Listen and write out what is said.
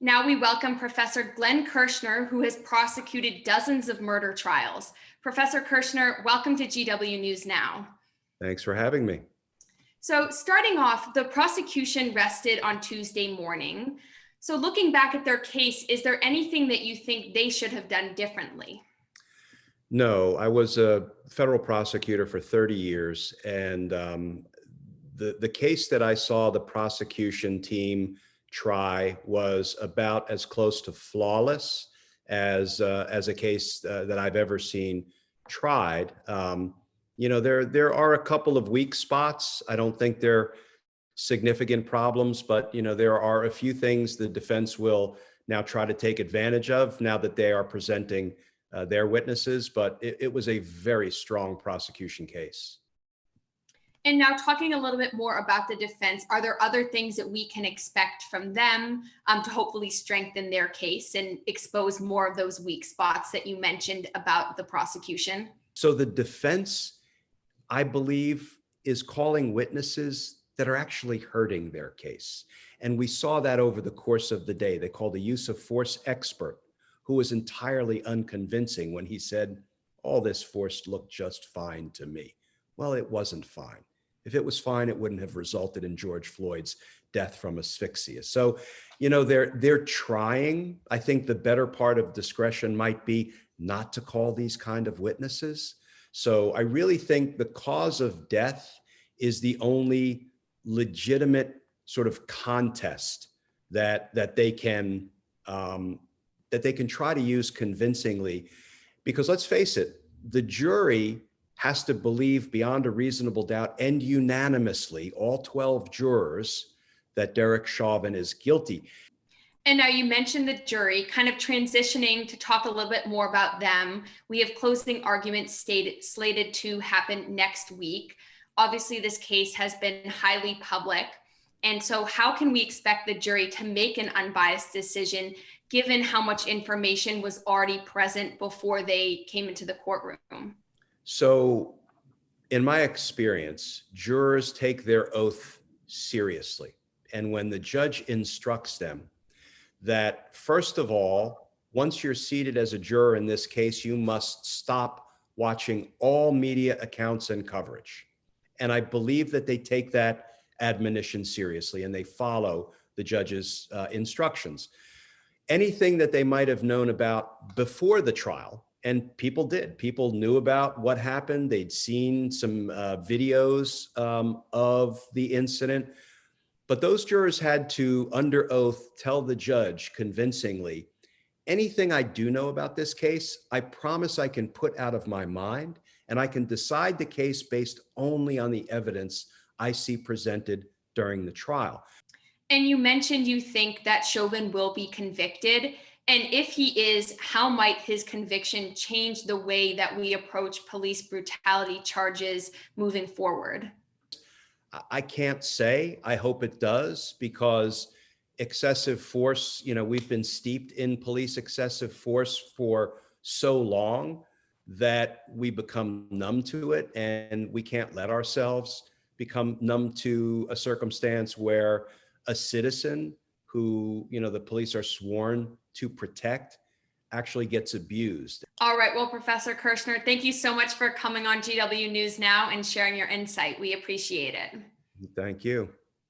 Now we welcome Professor Glenn Kirschner, who has prosecuted dozens of murder trials. Professor Kirschner, welcome to GW News Now. Thanks for having me. So starting off, the prosecution rested on Tuesday morning. So looking back at their case, is there anything that you think they should have done differently? No, I was a federal prosecutor for 30 years, and the case that I saw the prosecution team try was about as close to flawless as a case that I've ever seen tried. There are a couple of weak spots. I don't think they're significant problems, but there are a few things the defense will now try to take advantage of now that they are presenting their witnesses. But it was a very strong prosecution case. And now talking a little bit more about the defense, are there other things that we can expect from them to hopefully strengthen their case and expose more of those weak spots that you mentioned about the prosecution? So the defense, I believe, is calling witnesses that are actually hurting their case. And we saw that over the course of the day. They called a use of force expert who was entirely unconvincing when he said, all this force looked just fine to me. Well, it wasn't fine. If it was fine, it wouldn't have resulted in George Floyd's death from asphyxia. So, they're trying. I think the better part of discretion might be not to call these kind of witnesses. So I really think the cause of death is the only legitimate sort of contest that they can try to use convincingly, because let's face it, the jury has to believe beyond a reasonable doubt and unanimously, all 12 jurors, that Derek Chauvin is guilty. And now you mentioned the jury, kind of transitioning to talk a little bit more about them. We have closing arguments slated to happen next week. Obviously, this case has been highly public. And so how can we expect the jury to make an unbiased decision given how much information was already present before they came into the courtroom? So in my experience, jurors take their oath seriously. And when the judge instructs them that, first of all, once you're seated as a juror in this case, you must stop watching all media accounts and coverage. And I believe that they take that admonition seriously and they follow the judge's instructions. Anything that they might have known about before the trial, and people did. People knew about what happened. They'd seen some videos of the incident. But those jurors had to, under oath, tell the judge convincingly, anything I do know about this case, I promise I can put out of my mind, and I can decide the case based only on the evidence I see presented during the trial. And you mentioned you think that Chauvin will be convicted. And if he is, how might his conviction change the way that we approach police brutality charges moving forward? I can't say. I hope it does, because excessive force, we've been steeped in police excessive force for so long that we become numb to it, and we can't let ourselves become numb to a circumstance where a citizen who, the police are sworn to protect actually gets abused. All right. Well, Professor Kirschner, thank you so much for coming on GW News Now and sharing your insight. We appreciate it. Thank you.